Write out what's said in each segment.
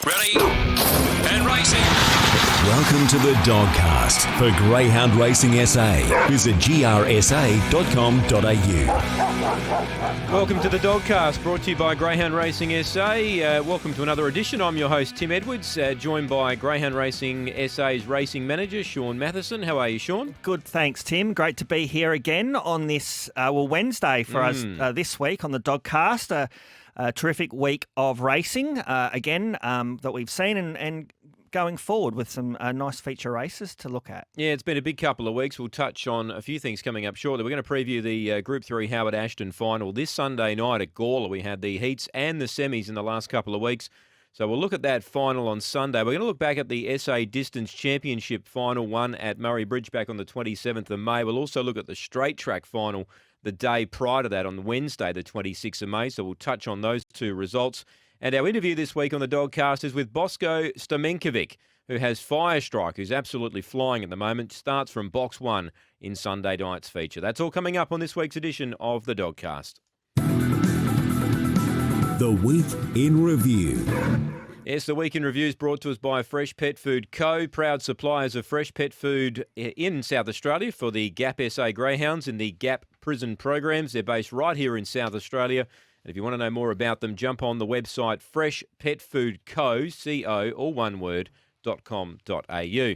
Ready and racing. Welcome to the Dogcast for Greyhound Racing SA. Visit grsa.com.au. Welcome to the Dogcast, brought to you by Greyhound Racing SA. Welcome to another edition. I'm your host, Tim Edwards, joined by Greyhound Racing SA's racing manager, Shaun Mathieson. How are you, Shaun? Good, thanks, Tim. Great to be here again on this, Wednesday for us this week on the Dogcast. A terrific week of racing, that we've seen and going forward with some nice feature races to look at. Yeah, it's been a big couple of weeks. We'll touch on a few things coming up shortly. We're going to preview the Group 3 Howard Ashton final this Sunday night at Gawler. We had the heats and the semis in the last couple of weeks. So we'll look at that final on Sunday. We're going to look back at the SA Distance Championship final one at Murray Bridge back on the 27th of May. We'll also look at the straight track final the day prior to that on Wednesday, the 26th of May. So we'll touch on those two results. And our interview this week on the Dogcast is with Bosco Stamenkovic, who has Firestrike, who's absolutely flying at the moment. Starts from box 1 in Sunday night's feature. That's all coming up on this week's edition of the Dogcast. The Week in Review. Yes, the Week in Review is brought to us by Fresh Pet Food Co., proud suppliers of fresh pet food in South Australia for the GAP SA Greyhounds in the GAP prison programs. They're based right here in South Australia. And if you want to know more about them, jump on the website freshpetfoodco, CO, all one word, .com.au.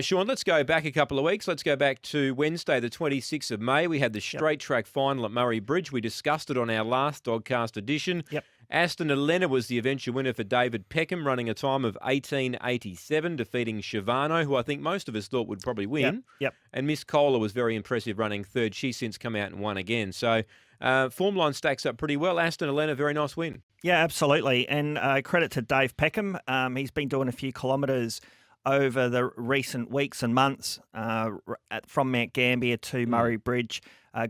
Shaun, let's go back a couple of weeks. Let's go back to Wednesday, the 26th of May. We had the straight track final at Murray Bridge. We discussed it on our last Dogcast edition. Yep. Aston Elena was the eventual winner for David Peckham, running a time of 18.87, defeating Shivano, who I think most of us thought would probably win. Yep. And Miss Gawler was very impressive, running third. She's since come out and won again. So form line stacks up pretty well. Aston Elena, very nice win. Yeah, absolutely. And credit to Dave Peckham. He's been doing a few kilometres over the recent weeks and months from Mount Gambier to Murray Bridge.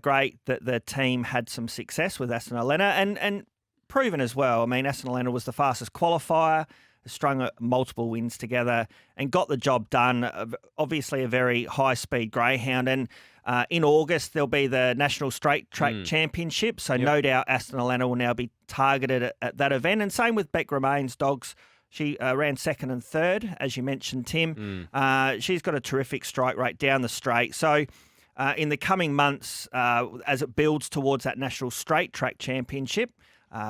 Great that the team had some success with Aston Elena and proven as well. I mean, Aston Elena was the fastest qualifier, strung multiple wins together and got the job done. Obviously a very high-speed greyhound. And in August, there'll be the National Straight Track Championship. So no doubt Aston Elena will now be targeted at that event. And same with Beck Romain's dogs. She ran second and third, as you mentioned, Tim. She's got a terrific strike rate down the straight. So in the coming months, as it builds towards that National Straight Track Championship,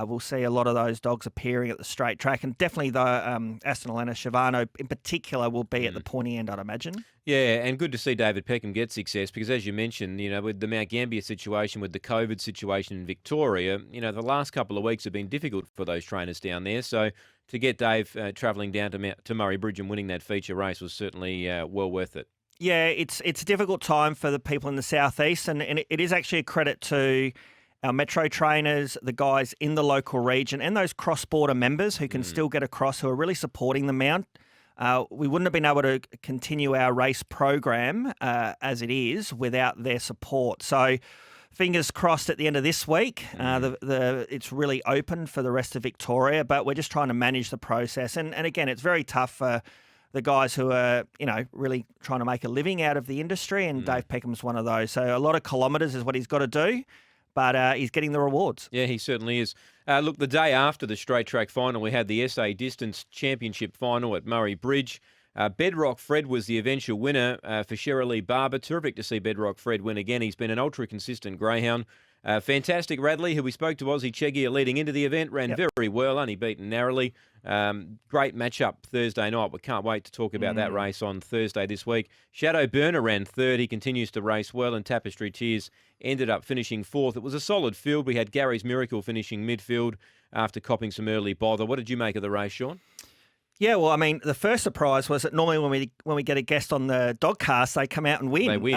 we'll see a lot of those dogs appearing at the straight track. And definitely the Aston Elena Shivano in particular will be at the pointy end, I'd imagine. Yeah, and good to see David Peckham get success because, as you mentioned, with the Mount Gambier situation, with the COVID situation in Victoria, the last couple of weeks have been difficult for those trainers down there. So to get Dave travelling down to Murray Bridge and winning that feature race was certainly well worth it. Yeah, it's a difficult time for the people in the southeast, and it is actually a credit to our metro trainers, the guys in the local region, and those cross-border members who can still get across, who are really supporting the Mount. We wouldn't have been able to continue our race program as it is without their support. So fingers crossed at the end of this week, it's really open for the rest of Victoria, but we're just trying to manage the process. And again, it's very tough for the guys who are, really trying to make a living out of the industry, and Dave Peckham's one of those. So a lot of kilometres is what he's got to do. But he's getting the rewards. Yeah, he certainly is. Look, the day after the straight track final, we had the SA Distance Championship final at Murray Bridge. Bedrock Fred was the eventual winner for Shirley Barber. Terrific to see Bedrock Fred win again. He's been an ultra-consistent greyhound. Fantastic Radley, who we spoke to Aussie Chegia leading into the event, ran very well, only beaten narrowly. Great matchup Thursday night. We can't wait to talk about that race on Thursday this week. Shadow Burner ran third. He continues to race well, and Tapestry Tears ended up finishing fourth. It was a solid field. We had Gary's Miracle finishing midfield after copping some early bother. What did you make of the race, Shaun? Yeah, well, I mean, the first surprise was that normally when we get a guest on the Dogcast, they come out and win. They win,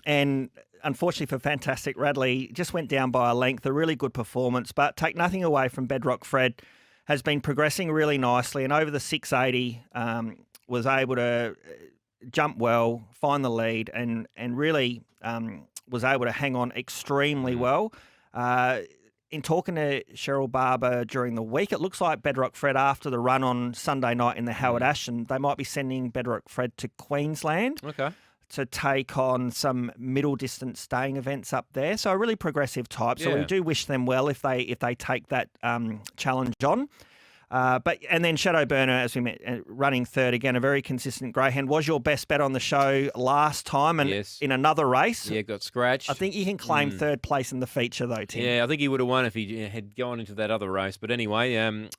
And unfortunately for Fantastic Radley, just went down by a length, a really good performance. But take nothing away from Bedrock Fred, has been progressing really nicely, and over the 680 was able to jump well, find the lead, and really was able to hang on extremely well. In talking to Cheryl Barber during the week, it looks like Bedrock Fred, after the run on Sunday night in the Howard Ashton, they might be sending Bedrock Fred to Queensland to take on some middle distance staying events up there. So a really progressive type. So we do wish them well if they take that challenge on. And then Shadow Burner, as we met, running third again, a very consistent greyhound. Was your best bet on the show last time, and Yes. in another race. Yeah, got scratched. I think you can claim third place in the feature, though, Tim. Yeah, I think he would have won if he had gone into that other race. But anyway,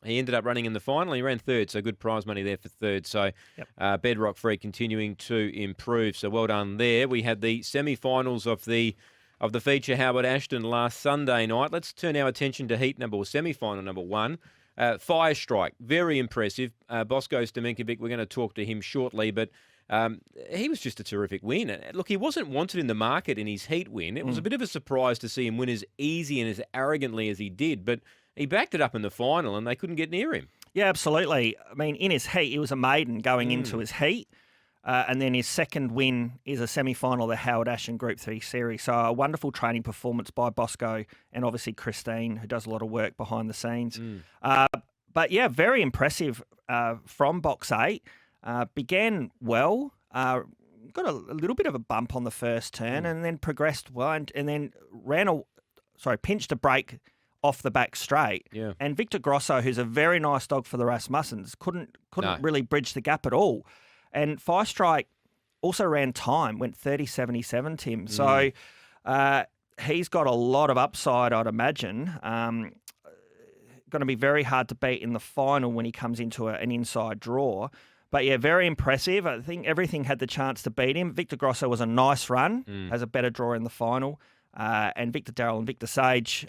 he ended up running in the final. He ran third, so good prize money there for third. So Bedrock Free continuing to improve. So well done there. We had the semi-finals of the feature Howard Ashton last Sunday night. Let's turn our attention to semi-final number 1. Fire Strike, very impressive. Bosco Stamenkovic, we're going to talk to him shortly, but he was just a terrific win. Look, he wasn't wanted in the market in his heat win. It was a bit of a surprise to see him win as easy and as arrogantly as he did, but he backed it up in the final and they couldn't get near him. Yeah, absolutely. I mean, in his heat, he was a maiden going into his heat. And then his second win is a semi-final of the Howard Ashton Group 3 Series. So a wonderful training performance by Bosco and obviously Christine, who does a lot of work behind the scenes. But yeah, very impressive from Box 8. Began well, got a little bit of a bump on the first turn and then progressed well and then pinched a break off the back straight. Yeah. And Victor Grosso, who's a very nice dog for the Rasmussens, couldn't really bridge the gap at all. And Fire Strike also ran time, went 30.77, Tim. So he's got a lot of upside, I'd imagine. Going to be very hard to beat in the final when he comes into an inside draw. But yeah, very impressive. I think everything had the chance to beat him. Victor Grosso was a nice run, has a better draw in the final. And Victor Darrell and Victor Sage,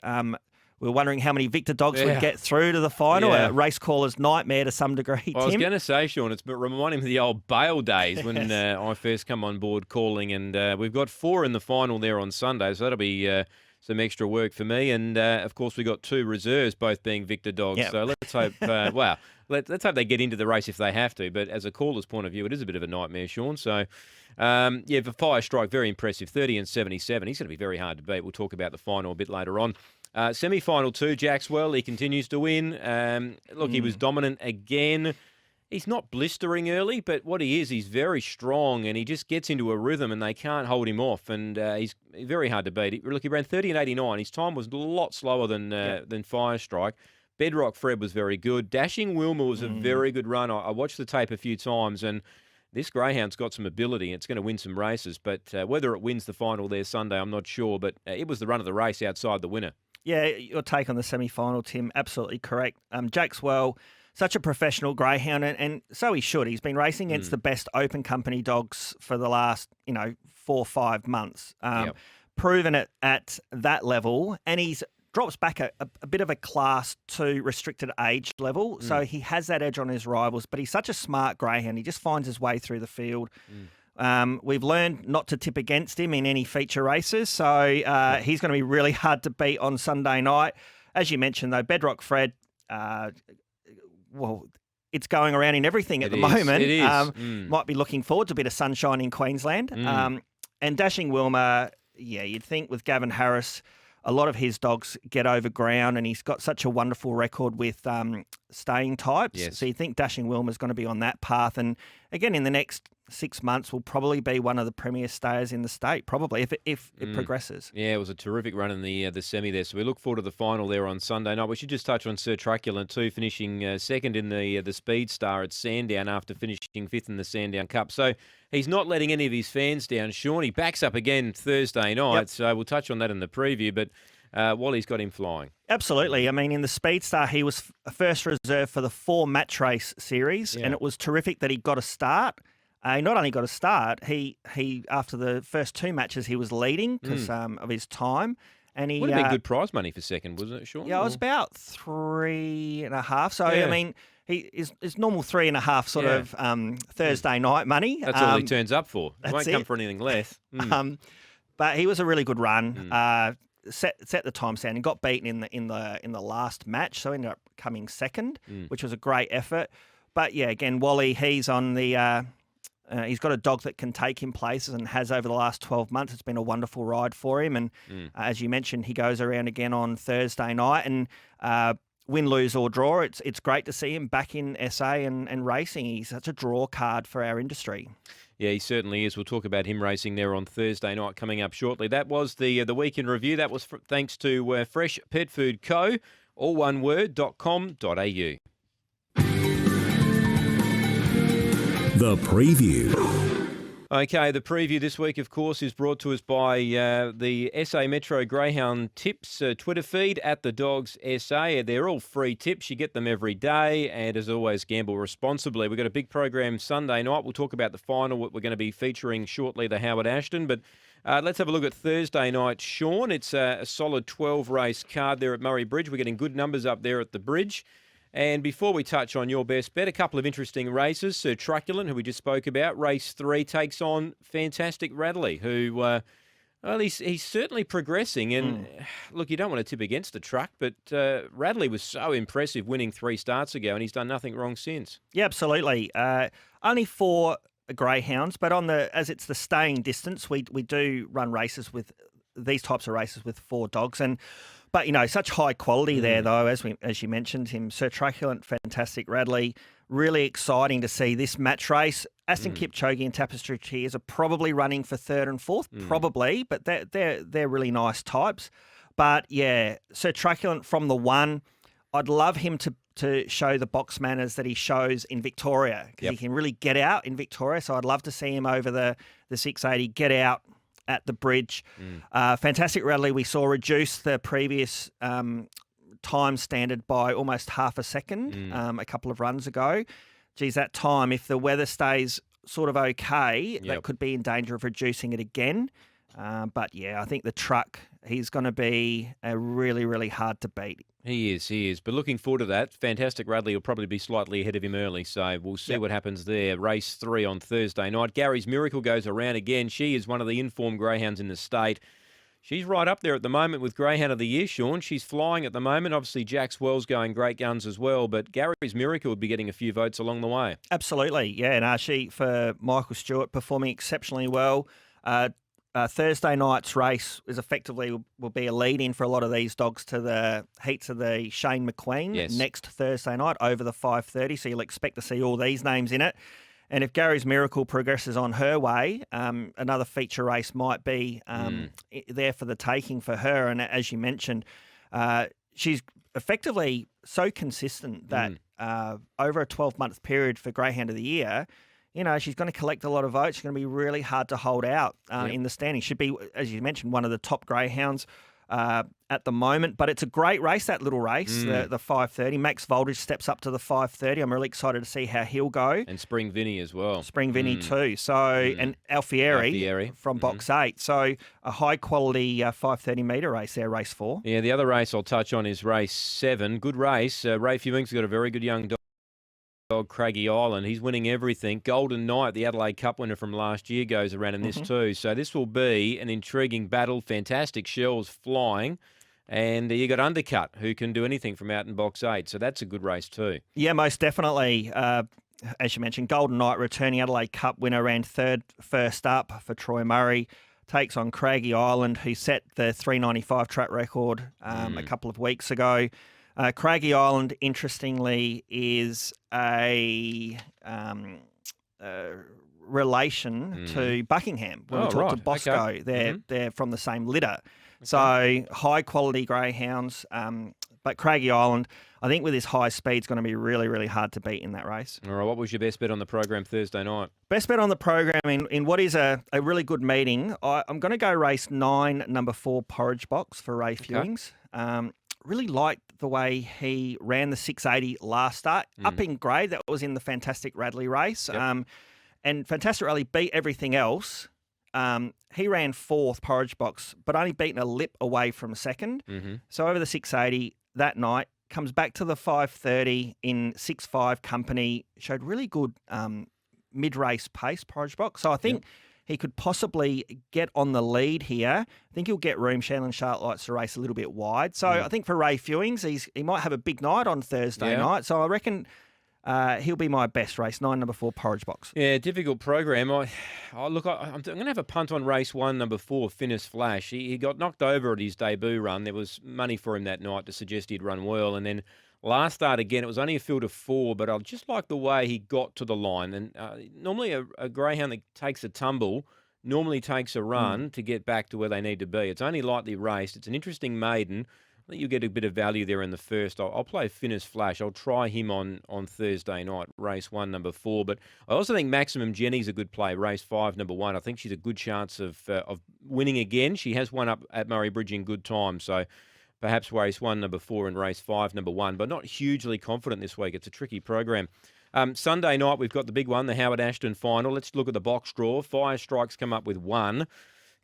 we were wondering how many Victor dogs would get through to the final. A race caller's nightmare to some degree, Tim. I was going to say, Shaun, it's reminding me of the old Bale days when I first come on board calling, and we've got 4 in the final there on Sunday, so that'll be some extra work for me. And, of course, we got 2 reserves, both being Victor dogs. Yep. So let's hope, let's hope they get into the race if they have to. But as a caller's point of view, it is a bit of a nightmare, Shaun. So, for Fire Strike, very impressive, 30.77. He's going to be very hard to beat. We'll talk about the final a bit later on. Semi-final 2, Jackswell, he continues to win. He was dominant again. He's not blistering early, but what he is, he's very strong and he just gets into a rhythm and they can't hold him off. And he's very hard to beat. He ran 30.89. His time was a lot slower than Fire Strike. Bedrock Fred was very good. Dashing Wilma was a very good run. I watched the tape a few times and this greyhound's got some ability. It's going to win some races, but whether it wins the final there Sunday, I'm not sure. But it was the run of the race outside the winner. Yeah, your take on the semi-final, Tim, absolutely correct. Jackswell, such a professional greyhound, and so he should. He's been racing against the best open company dogs for the last, 4 or 5 months. Proven it at that level, and he's drops back a bit of a class 2 restricted age level, so he has that edge on his rivals, but he's such a smart greyhound. He just finds his way through the field. We've learned not to tip against him in any feature races, so he's going to be really hard to beat on Sunday night. As you mentioned, though, Bedrock Fred, it's going around in everything at the moment. It is. Might be looking forward to a bit of sunshine in Queensland. And Dashing Wilma, you'd think with Gavin Harris, a lot of his dogs get over ground and he's got such a wonderful record with staying types. Yes. So you think Dashing Wilma's going to be on that path. And again, in the next 6 months, will probably be one of the premier stayers in the state, probably, if it progresses. Yeah, it was a terrific run in the semi there. So we look forward to the final there on Sunday night. We should just touch on Sir Truculent too, finishing second in the Speed Star at Sandown after finishing 5th in the Sandown Cup. So he's not letting any of his fans down, Shaun. He backs up again Thursday night, so we'll touch on that in the preview. But Wally's got him flying. Absolutely. I mean, in the Speed Star, he was a first reserve for the 4 match race series, and it was terrific that he got a start. He not only got a start, he after the first 2 matches, he was leading because of his time. And he would have been good prize money for second, wasn't it, Shaun? Yeah, it was about 3.5. So, I mean, it's normal 3.5 sort of Thursday night money. That's all he turns up for. He won't come for anything less. But he was a really good run. Set the time stand and got beaten in the last match, so ended up coming second, which was a great effort. But yeah, again, Wally, he's on the he's got a dog that can take him places and has over the last 12 months. It's been a wonderful ride for him. And as you mentioned, he goes around again on Thursday night and win, lose or draw. It's great to see him back in SA and racing. He's such a draw card for our industry. Yeah, he certainly is. We'll talk about him racing there on Thursday night coming up shortly. That was the week in review. That was thanks to Fresh Pet Food Co. all one word, .com.au. The preview. Okay, the preview this week, of course, is brought to us by the SA Metro Greyhound Tips Twitter feed at the Dogs SA. They're all free tips. You get them every day. And as always, gamble responsibly. We've got a big program Sunday night. We'll talk about the final, what we're going to be featuring shortly, the Howard Ashton. But let's have a look at Thursday night, Shaun. It's a solid 12-race card there at Murray Bridge. We're getting good numbers up there at the bridge. And before we touch on your best bet, a couple of interesting races. Sir Truculent, who we just spoke about, race 3 takes on Fantastic Radley, who, well, he's certainly progressing. And look, you don't want to tip against the truck, but Radley was so impressive winning 3 starts ago, and he's done nothing wrong since. Yeah, absolutely. Only 4 greyhounds, but as it's the staying distance, we do run races with these types of races with 4 dogs. But, such high quality there, though, as you mentioned him, Sir Truculent, Fantastic Radley. Really exciting to see this match race. Aston Kipchoge and Tapestry Tears are probably running for 3rd and 4th, probably, but they're really nice types. But, yeah, Sir Truculent from the 1, I'd love him to show the box manners that he shows in Victoria, because he can really get out in Victoria. So I'd love to see him over the 680, get out at the bridge. Fantastic Radley, we saw reduce the previous time standard by almost half a second a couple of runs ago. Geez, that time, if the weather stays sort of okay, that could be in danger of reducing it again. But, yeah, I think the truck, he's going to be really, really hard to beat. He is. But looking forward to that. Fantastic Radley will probably be slightly ahead of him early, so we'll see what happens there. Race 3 on Thursday night. Gary's Miracle goes around again. She is one of the informed greyhounds in the state. She's right up there at the moment with Greyhound of the Year, Shaun. She's flying at the moment. Obviously, Jack's Wells going great guns as well, but Gary's Miracle would be getting a few votes along the way. Absolutely, yeah. She, for Michael Stewart, performing exceptionally well. Thursday night's race is effectively will be a lead-in for a lot of these dogs to the heats of the Shane McQueen next Thursday night over the 5:30. So you'll expect to see all these names in it. And if Gary's Miracle progresses on her way, another feature race might be there for the taking for her. And as you mentioned, she's effectively so consistent that over a 12-month period for Greyhound of the Year, she's going to collect a lot of votes. She's going to be really hard to hold out in the standings. Should be, as you mentioned, one of the top greyhounds at the moment. But it's a great race, that little race, the 5:30. Max Voltage steps up to the 5:30. I'm really excited to see how he'll go. And Spring Vinny as well. Spring Vinny too. So and Alfieri from Box 8. So a high-quality 5:30-metre race there, race 4. Yeah, the other race I'll touch on is race 7. Good race. Ray Fewing's got a very good young dog, Craigie Island. He's winning everything. Golden Knight, the Adelaide Cup winner from last year, goes around in this too. So this will be an intriguing battle. Fantastic shells flying. And you got Undercut, who can do anything from out in box 8. So that's a good race too. Yeah, most definitely. As you mentioned, Golden Knight, returning Adelaide Cup winner, ran 3rd first up for Troy Murray. Takes on Craigie Island, who set the 395 track record a couple of weeks ago. Craigie Island, interestingly, is a relation to Buckingham. When we talk to Bosco, they're from the same litter. So high-quality greyhounds. But Craigie Island, I think with his high speed, is going to be really, really hard to beat in that race. All right, what was your best bet on the program Thursday night? Best bet on the program in what is a really good meeting. I'm going to go race 9, number 4, Porridge Box for Ray Fewings. Really liked the way he ran the 680 last start, up in grade. That was in the Fantastic Radley race. And Fantastic Radley beat everything else. He ran 4th, Porridge Box, but only beaten a lip away from 2nd. So over the 680 that night, comes back to the 5:30 in 6.5 company, showed really good mid-race pace, Porridge Box. So I think he could possibly get on the lead here. I think he'll get room. Shannon Sharp likes to race a little bit wide. So I think for Ray Fewings, he might have a big night on Thursday night. So I reckon he'll be my best race, 9, number 4, Porridge Box. Yeah, difficult program. I'm going to have a punt on race 1, number 4, Finnis Flash. He got knocked over at his debut run. There was money for him that night to suggest he'd run well. And then last start again, it was only a field of 4, but I just like the way he got to the line. And normally a greyhound that takes a tumble normally takes a run to get back to where they need to be. It's only lightly raced. It's an interesting maiden. I think you'll get a bit of value there in the first. I'll play Finnis Flash. I'll try him on Thursday night, race 1, number 4. But I also think Maximum Jenny's a good play, race 5, number 1. I think she's a good chance of winning again. She has won up at Murray Bridge in good time, so perhaps race 1, number 4, and race 5, number 1. But not hugely confident this week. It's a tricky program. Sunday night, we've got the big one, the Howard Ashton final. Let's look at the box draw. Fire Strike's come up with 1.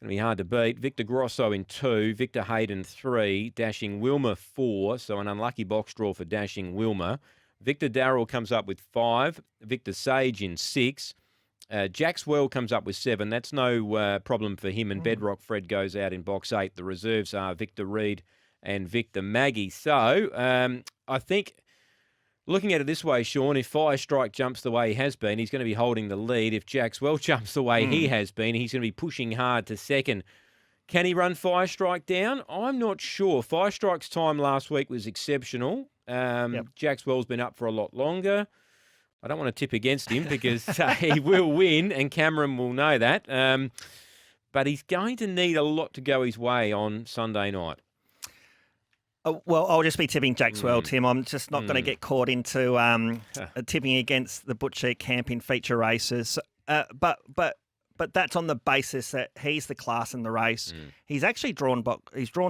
Going to be hard to beat. Victor Grosso in 2, Victor Hayden 3, Dashing Wilma 4, so an unlucky box draw for Dashing Wilma. Victor Darrell comes up with 5, Victor Sage in 6, Jackswell comes up with 7. That's no problem for him, and Bedrock Fred goes out in box 8. The reserves are Victor Reed and Victor Maggie. So I think, looking at it this way, Shaun, if Fire Strike jumps the way he has been, he's going to be holding the lead. If Jackswell jumps the way he has been, he's going to be pushing hard to second. Can he run Fire Strike down? I'm not sure. Fire Strike's time last week was exceptional. Jackswell's been up for a lot longer. I don't want to tip against him because he will win, and Cameron will know that. But he's going to need a lot to go his way on Sunday night. Well, I'll just be tipping Jackswell, Tim. I'm just not going to get caught into tipping against the Butcher Camping feature races. But that's on the basis that he's the class in the race. He's actually drawn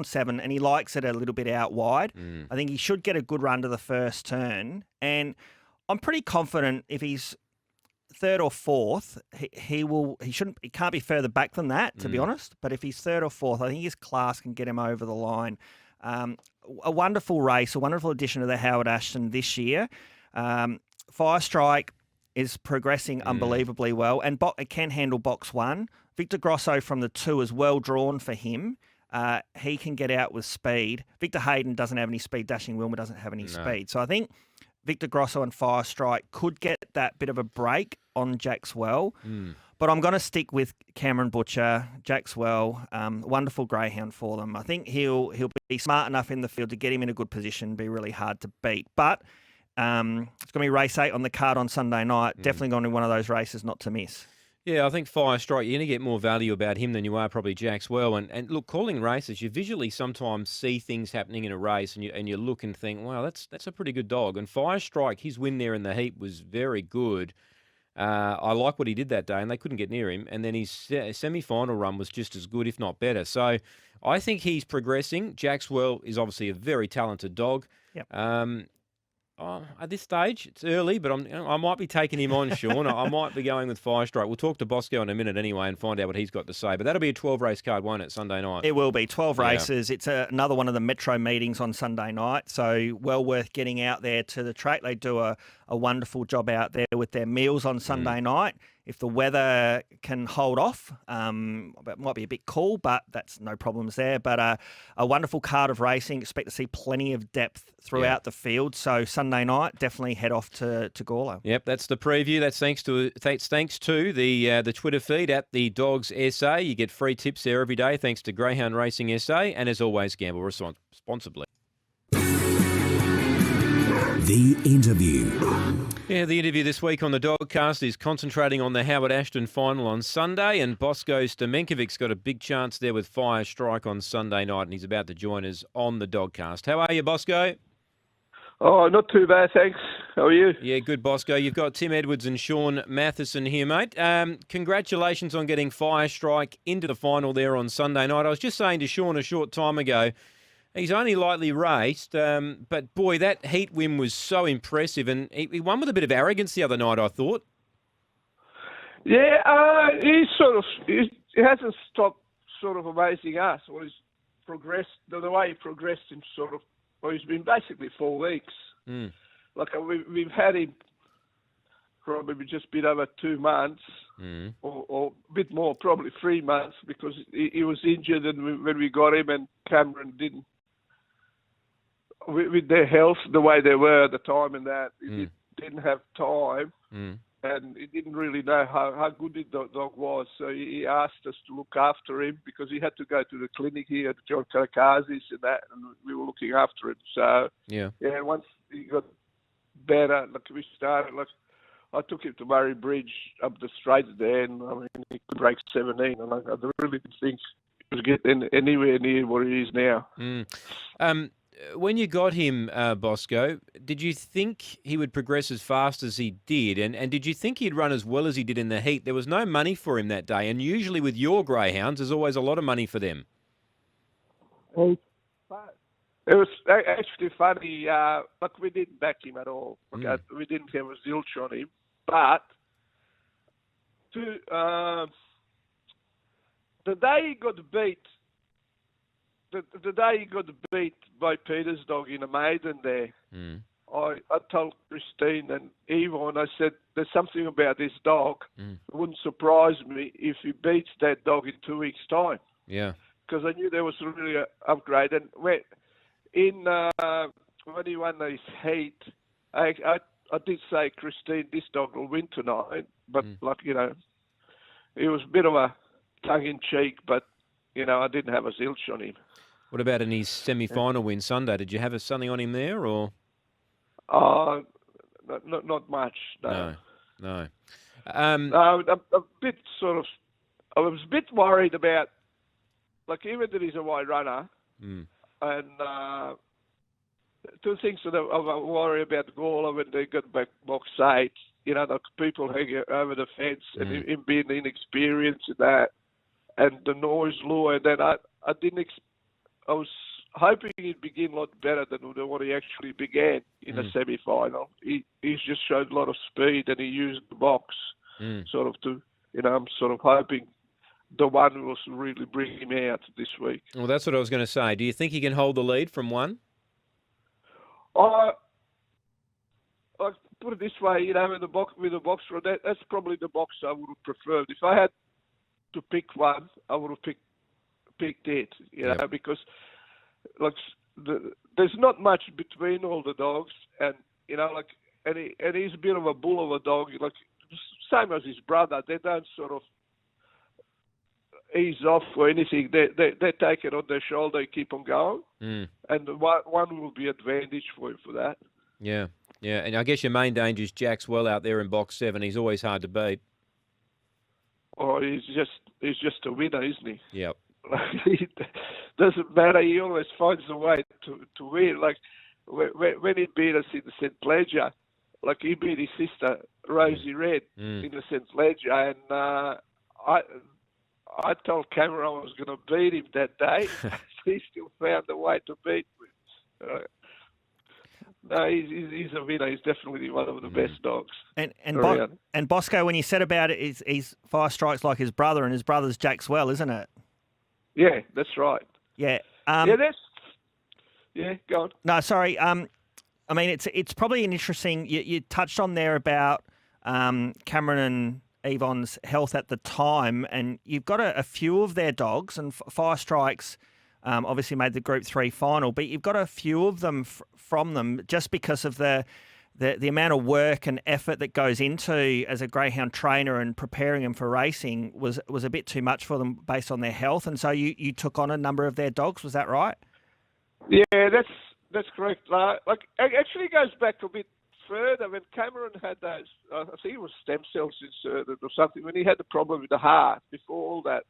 7, and he likes it a little bit out wide. I think he should get a good run to the first turn, and I'm pretty confident if he's 3rd or 4th, he can't be further back than that, to be honest. But if he's 3rd or 4th, I think his class can get him over the line. A wonderful race, a wonderful addition to the Howard Ashton this year. Fire Strike is progressing unbelievably well, and it can handle box 1. Victor Grosso from the 2 is well drawn for him. He can get out with speed. Victor Hayden doesn't have any speed. Dashing Wilma doesn't have any speed. So I think Victor Grosso and Fire Strike could get that bit of a break on Jackswell. But I'm going to stick with Cameron Butcher, Jackswell, wonderful greyhound for them. I think he'll be smart enough in the field to get him in a good position, be really hard to beat. But it's going to be race 8 on the card on Sunday night. Definitely going to be one of those races not to miss. Yeah, I think Fire Strike, you're going to get more value about him than you are probably Jackswell. And look, calling races, you visually sometimes see things happening in a race and you look and think, wow, that's a pretty good dog. And Fire Strike, his win there in the heat was very good. I like what he did that day, and they couldn't get near him. And then his semi-final run was just as good, if not better. So I think he's progressing. Jackswell is obviously a very talented dog. Yep. At this stage, it's early, but I might be taking him on, Shaun. I might be going with Fire Strike. We'll talk to Bosco in a minute anyway and find out what he's got to say. But that'll be a 12-race card, won't it, Sunday night? It will be 12 races. It's another one of the Metro meetings on Sunday night, so well worth getting out there to the track. They do a wonderful job out there with their meals on Sunday night. If the weather can hold off, it might be a bit cool, but that's no problems there. But a wonderful card of racing. Expect to see plenty of depth throughout the field. So Sunday night, definitely head off to Gawler. Yep, that's the preview. That's thanks to the Twitter feed at the Dogs SA. You get free tips there every day thanks to Greyhound Racing SA. And as always, gamble responsibly. The interview. Yeah, the interview this week on the Dogcast is concentrating on the Howard Ashton final on Sunday, and Bosco Stamenkovic's got a big chance there with Fire Strike on Sunday night, and he's about to join us on the Dogcast. How are you, Bosco? Oh, not too bad, thanks. How are you? Yeah, good, Bosco. You've got Tim Edwards and Shaun Mathieson here, mate. Congratulations on getting Fire Strike into the final there on Sunday night. I was just saying to Shaun a short time ago, he's only lightly raced, but boy, that heat win was so impressive, and he won with a bit of arrogance the other night, I thought. Yeah, he hasn't stopped sort of amazing us, or he's progressed, the way he progressed in he's been basically 4 weeks. Like we've had him probably just a bit over 2 months, or a bit more, probably 3 months, because he was injured and when we got him, and Cameron didn't, with their health, the way they were at the time, and that he didn't have time, and he didn't really know how good the dog was. So he asked us to look after him because he had to go to the clinic here at John Karakazi's and that, and we were looking after him. So once he got better, we started. I took him to Murray Bridge up the straight there, and he could break 17, and I really didn't think he was getting anywhere near what he is now. when you got him, Bosco, did you think he would progress as fast as he did? And did you think he'd run as well as he did in the heat? There was no money for him that day. And usually with your greyhounds, there's always a lot of money for them. It was actually funny, but we didn't back him at all. Okay? We didn't have a zilch on him. But the day he got beat, the day he got beat by Peter's dog in a maiden there, I told Christine and Yvonne, I said, there's something about this dog. It wouldn't surprise me if he beats that dog in 2 weeks' time. Yeah. Because I knew there was really an upgrade. And when he won his heat, I did say, Christine, this dog will win tonight. But, it was a bit of a tongue-in-cheek, but, I didn't have a zilch on him. What about in his semi-final win Sunday? Did you have something on him there, or? Not much, no. No. I'm a bit I was a bit worried about, even that he's a wide runner, and two things that I worry about Gawler when they got back box 8, the people hanging over the fence and him being inexperienced in that, and the noise lure. And then I was hoping he'd begin a lot better than what he actually began in the semi-final. He's just showed a lot of speed, and he used the box I'm sort of hoping the one will really bring him out this week. Well, that's what I was going to say. Do you think he can hold the lead from 1? I put it this way, with the box run, that's probably the box I would have preferred. If I had to pick one, I would have picked it, because there's not much between all the dogs, and and he's a bit of a bull of a dog, same as his brother. They don't sort of ease off or anything. They take it on their shoulder and keep on going, and one will be advantage for him for that. Yeah, and I guess your main danger is Jack's well out there in box 7. He's always hard to beat. Oh, he's just a winner, isn't he? Yep. It doesn't matter. He always finds a way to win. When he beat us in the St. Leger, he beat his sister Rosie Red in the St. Leger, and I told Cameron I was going to beat him that day. He still found a way to beat me. No, he's a winner. He's definitely one of the best dogs. And Bosco, when you said about it, he's 5 strikes like his brother, and his brother's Jack's well, isn't it? Yeah, that's right. Yeah. Go on. No, sorry. It's probably an interesting. You touched on there about Cameron and Yvonne's health at the time, and you've got a few of their dogs, and 5 strikes. Obviously made the Group 3 final, but you've got a few of them from them just because of the amount of work and effort that goes into as a greyhound trainer and preparing them for racing was a bit too much for them based on their health, and so you took on a number of their dogs. Was that right? Yeah, that's correct. Actually goes back a bit further when Cameron had those. I think it was stem cells inserted or something. When he had the problem with the heart before all that,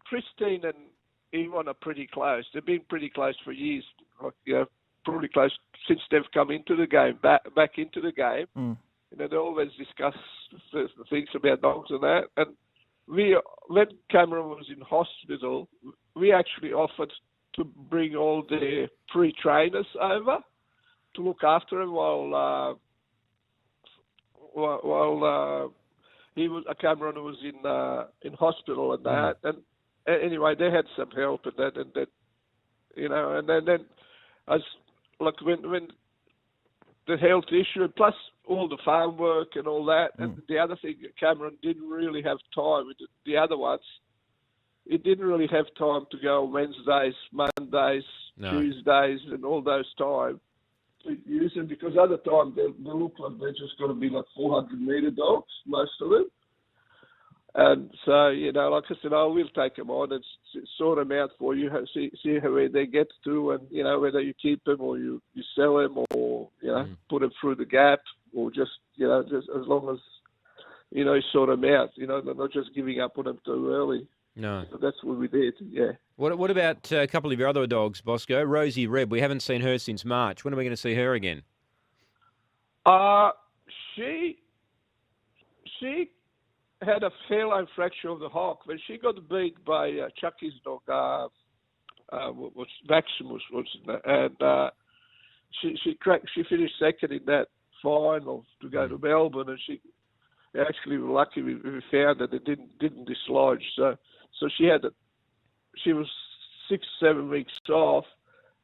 Christine and Yvonne are pretty close. They've been pretty close for years. Probably close since they've come into the game, back into the game. They always discuss the things about dogs and that. And when Cameron was in hospital, we actually offered to bring all the pre-trainers over to look after him while Cameron was in hospital and that. And anyway, they had some help and that, and then as when the health issue, plus all the farm work and all that, and the other thing, Cameron didn't really have time with the other ones. He didn't really have time to go Wednesdays, Mondays, Tuesdays, and all those times to use them, because other times they look like they're just going to be 400-metre dogs, most of them. And so, like I said, I will take them on and sort them out for you, see where they get to, and, whether you keep them or you sell them or, put them through the gap, or just as long as, you sort them out, they're not just giving up on them too early. No. So that's what we did, yeah. What about a couple of your other dogs, Bosco? Rosie Reb, we haven't seen her since March. When are we going to see her again? She had a fairline fracture of the hock when she got beat by Chucky's dog, Maximus, and she finished second in that final to go to Melbourne, and she actually were lucky we found that it didn't dislodge. So she was 6-7 weeks off,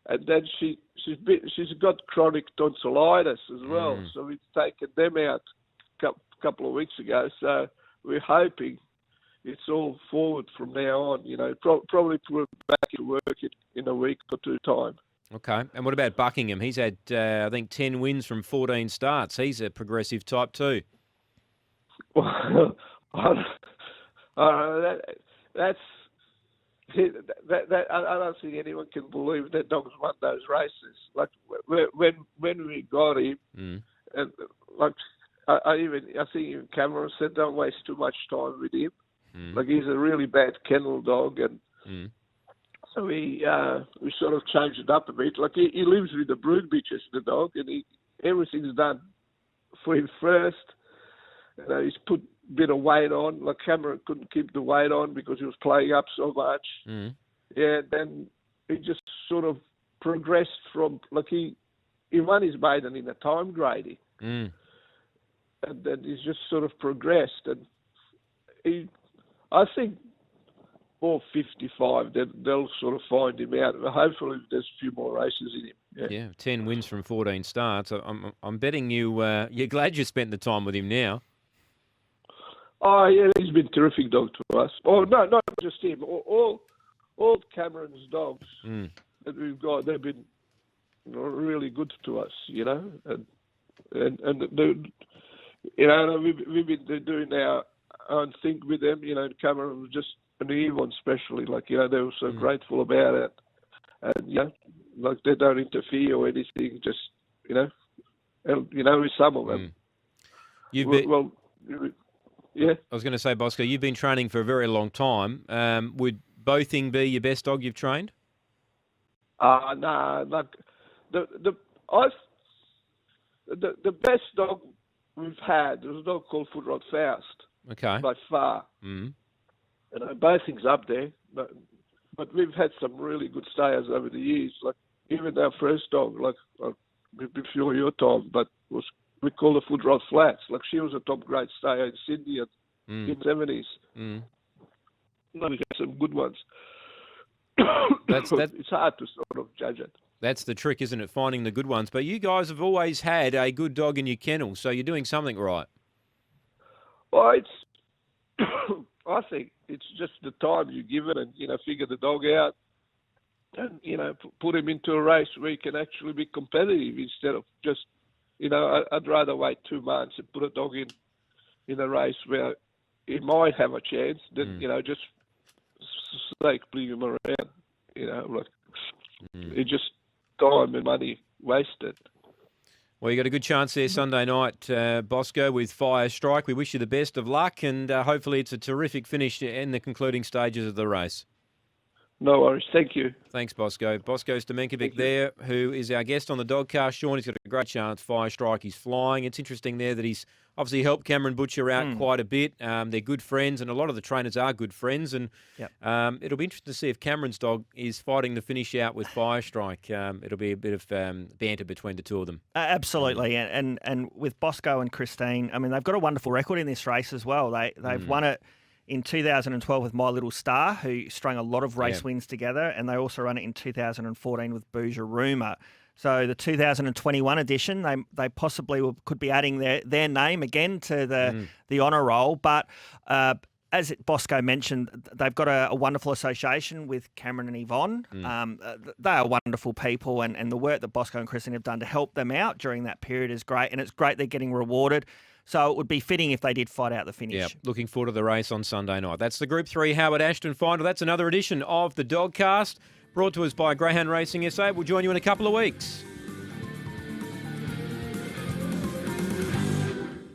and then she's got chronic tonsillitis as well. So we've taken them out a couple of weeks ago. So we're hoping it's all forward from now on. You know, probably put her back to work in a week or two time. Okay. And what about Buckingham? He's had, I think, 10 wins from 14 starts. He's a progressive type too. Well, that's that. I don't think anyone can believe that dog's won those races. Like when we got him, and like I think even Cameron said, don't waste too much time with him. Like he's a really bad kennel dog, and so we sort of changed it up a bit. Like he lives with the brood bitches, the dog, and everything's done for him first. You know, he's put a bit of weight on. Like Cameron couldn't keep the weight on because he was playing up so much. Yeah, then he just sort of progressed from, like he won his maiden in a time grading. And then he's just sort of progressed. And I think all 55, they'll sort of find him out. Hopefully there's a few more races in him. Yeah, 10 wins from 14 starts. I'm betting you're glad you spent the time with him now. Oh, yeah, he's been a terrific dog to us. Oh, no, not just him. All Cameron's dogs that we've got, they've been really good to us, you know. And you know, we've been doing our own thing with them, you know. Cameron was just an Yvonne especially, like, you know, they were so grateful about it. And, you know, like they don't interfere or anything, just, you know, with some of them. Yeah. I was going to say, Bosco, you've been training for a very long time. Would Bothing be your best dog you've trained? No, like the best dog we've had was a dog called Footrod Faust. Okay. By far. And Bothing's up there, but we've had some really good stayers over the years. Like even our first dog, like before your time, but we call her Footrod Flats. Like she was a top grade stayer in Sydney in the 70s. No, we had some good ones. It's hard to sort of judge it. That's the trick, isn't it? Finding the good ones. But you guys have always had a good dog in your kennel, so you're doing something right. Well, I think it's just the time you give it and, you know, figure the dog out and, you know, put him into a race where he can actually be competitive instead of just, you know, I'd rather wait 2 months and put a dog in a race where he might have a chance than, you know, just bring him around, you know, like it's just time and money wasted. Well, you got a good chance there Sunday night, Bosco, with Fire Strike. We wish you the best of luck, and hopefully it's a terrific finish in the concluding stages of the race. No worries. Thank you. Thanks, Bosco. Bosco Stamenkovic there, who is our guest on the Dogcast. Shaun, he's got a great chance. Fire Strike, he's flying. It's interesting there that he's obviously helped Cameron Butcher out quite a bit. They're good friends, and a lot of the trainers are good friends. And it'll be interesting to see if Cameron's dog is fighting the finish out with Fire Strike. It'll be a bit of banter between the two of them. Absolutely. And with Bosco and Christine, I mean, they've got a wonderful record in this race as well. They've won it in 2012 with My Little Star, who strung a lot of race wins together, and they also run it in 2014 with Bouger Rumour. So the 2021 edition, they possibly could be adding their name again to the honour roll. But as Bosco mentioned, they've got a wonderful association with Cameron and Yvonne. They are wonderful people, and the work that Bosco and Christine have done to help them out during that period is great, and it's great they're getting rewarded. So it would be fitting if they did fight out the finish. Yeah, looking forward to the race on Sunday night. That's the Group 3 Howard Ashton final. That's another edition of the Dogcast, brought to us by Greyhound Racing SA. We'll join you in a couple of weeks.